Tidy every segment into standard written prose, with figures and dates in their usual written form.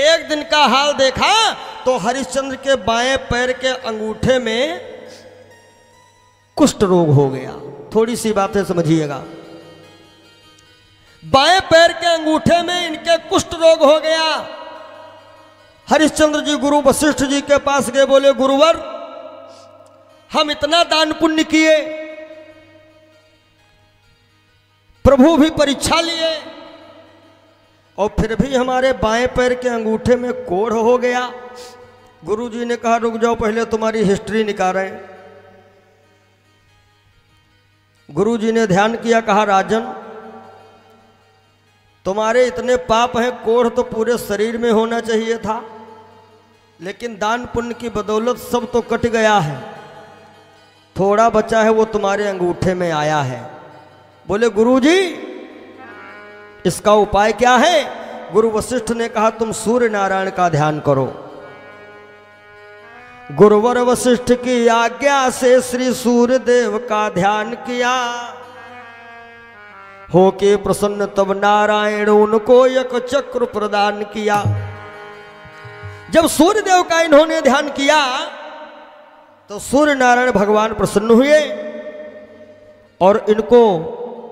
एक दिन का हाल देखा तो हरिश्चंद्र के बाएं पैर के अंगूठे में कुष्ठ रोग हो गया। थोड़ी सी बातें समझिएगा। बाएं पैर के अंगूठे में इनके कुष्ठ रोग हो गया। हरिश्चंद्र जी गुरु वशिष्ठ जी के पास गए, बोले गुरुवर हम इतना दान पुण्य किए, प्रभु भी परीक्षा लिए और फिर भी हमारे बाएं पैर के अंगूठे में कोढ़ हो गया। गुरु जी ने कहा रुक जाओ, पहले तुम्हारी हिस्ट्री निकालें। गुरु जी ने ध्यान किया, कहा राजन तुम्हारे इतने पाप हैं, कोढ़ तो पूरे शरीर में होना चाहिए था, लेकिन दान पुण्य की बदौलत सब तो कट गया है, थोड़ा बचा है वो तुम्हारे अंगूठे में आया है। बोले गुरुजी इसका उपाय क्या है? गुरु वशिष्ठ ने कहा तुम सूर्य नारायण का ध्यान करो। गुरुवर वशिष्ठ की आज्ञा से श्री सूर्य देव का ध्यान किया, होके प्रसन्न तब नारायण उनको एक चक्र प्रदान किया। जब सूर्य देव का इन्होंने ध्यान किया तो सूर्य नारायण भगवान प्रसन्न हुए और इनको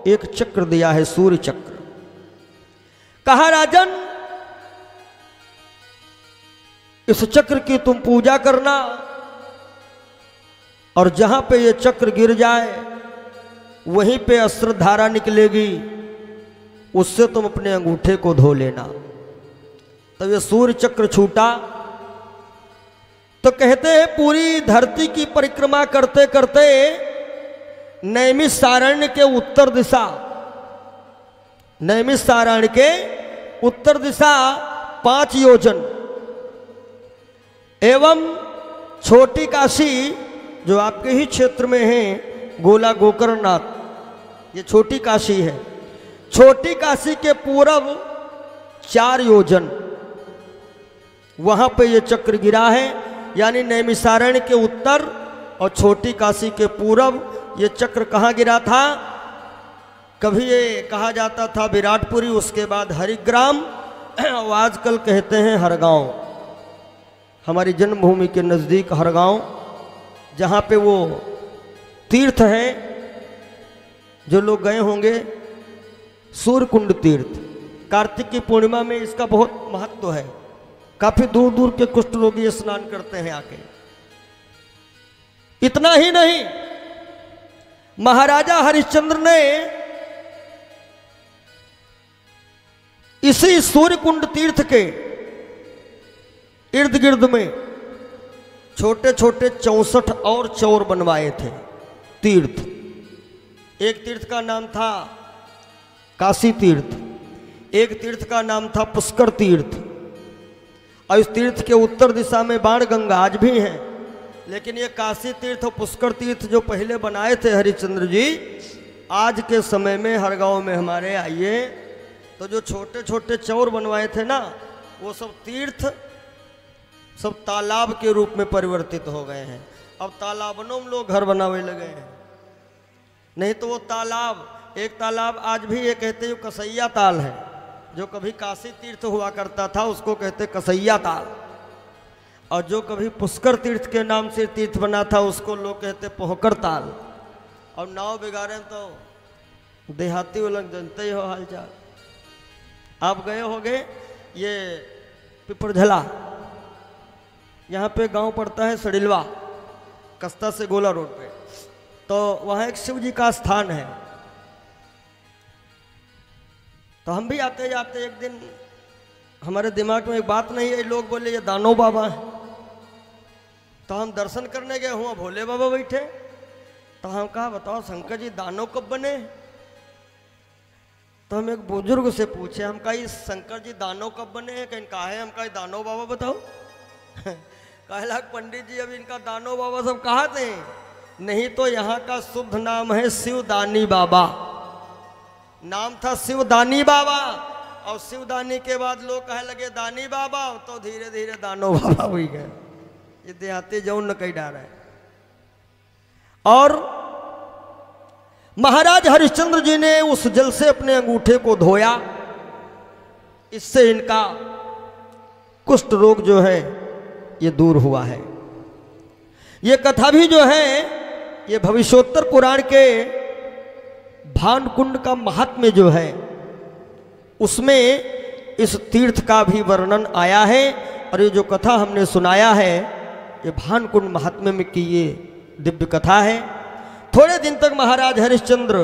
एक चक्र दिया है, सूर्य चक्र। कहा राजन इस चक्र की तुम पूजा करना और जहां पे ये चक्र गिर जाए वहीं पे अस्त्रधारा निकलेगी, उससे तुम अपने अंगूठे को धो लेना। तब ये सूर्य चक्र छूटा तो कहते हैं पूरी धरती की परिक्रमा करते करते नैमिषारण्य के उत्तर दिशा, नैमिषारण्य के उत्तर दिशा 5 योजन एवं छोटी काशी जो आपके ही क्षेत्र में है, गोला गोकर्णनाथ, ये छोटी काशी है। छोटी काशी के पूरब 4 योजन वहां पे ये चक्र गिरा है, यानी नैमिषारण्य के उत्तर और छोटी काशी के पूरब ये चक्र कहाँ गिरा था? कभी ये कहा जाता था विराटपुरी, उसके बाद हरिग्राम, और आजकल कहते हैं हरगांव। हमारी जन्मभूमि के नज़दीक हरगांव, जहाँ पे वो तीर्थ है, जो लोग गए होंगे, सूर्यकुंड तीर्थ। कार्तिक की पूर्णिमा में इसका बहुत महत्व है, काफी दूर दूर के कुष्ठ रोगी स्नान करते हैं आके। इतना ही नहीं, महाराजा हरिश्चंद्र ने इसी सूर्यकुंड तीर्थ के इर्द गिर्द में छोटे छोटे 64 और चौर बनवाए थे तीर्थ। एक तीर्थ का नाम था काशी तीर्थ, एक तीर्थ का नाम था पुष्कर तीर्थ, और इस तीर्थ के उत्तर दिशा में बाण गंगा आज भी है। लेकिन ये काशी तीर्थ और पुष्कर तीर्थ जो पहले बनाए थे हरिश्चंद्र जी, आज के समय में हर गांव में हमारे आइए तो जो छोटे छोटे चौर बनवाए थे ना, वो सब तीर्थ सब तालाब के रूप में परिवर्तित हो गए हैं। अब तालाबनों में लोग घर बनावे लगे हैं, नहीं तो वो तालाब, एक तालाब आज भी ये कहते हैं कसैया ताल है, जो कभी काशी तीर्थ हुआ करता था उसको कहते कसैया ताल, और जो कभी पुष्कर तीर्थ के नाम से तीर्थ बना था उसको लोग कहते पोहकर ताल। और नाव बिगाड़े तो देहाती वो लोग जानते ही हो हालचाल। आप गए होंगे ये पिपरझला, यहाँ पे गांव पड़ता है सड़िलवा, कस्ता से गोला रोड पे, तो वहाँ एक शिव जी का स्थान है। तो हम भी आते जाते एक दिन हमारे दिमाग में एक बात नहीं है, लोग बोले ये दानो बाबा है, तो हम दर्शन करने गए, हुआ भोले बाबा बैठे, तो हम कहा बताओ शंकर जी दानो कब बने? तो हम एक बुजुर्ग से पूछे, हम कहा ये शंकर जी दानो कब बने हैं? कहीं कहा है, हम कहा दानो बाबा बताओ। कहला पंडित जी अब इनका दानो बाबा सब कहा थे, नहीं तो यहाँ का शुद्ध नाम है शिवदानी बाबा, नाम था शिवदानी बाबा, और शिवदानी के बाद लोग कहे लगे दानी बाबा, तो धीरे धीरे दानो बाबा हुई गए। ये देहाती जौन न कही डाल है। और महाराज हरिश्चंद्र जी ने उस जल से अपने अंगूठे को धोया, इससे इनका कुष्ठ रोग जो है ये दूर हुआ है। ये कथा भी जो है ये भविष्योत्तर पुराण के भानकुंड का महात्म्य जो है उसमें इस तीर्थ का भी वर्णन आया है। और ये जो कथा हमने सुनाया है ये भानकुंड महात्म्य में की ये दिव्य कथा है। थोड़े दिन तक महाराज हरिश्चंद्र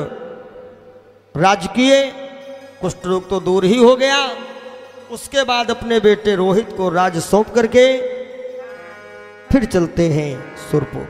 राज किए, कुष्ठ रोग तो दूर ही हो गया। उसके बाद अपने बेटे रोहित को राज सौंप करके फिर चलते हैं सुरपुर।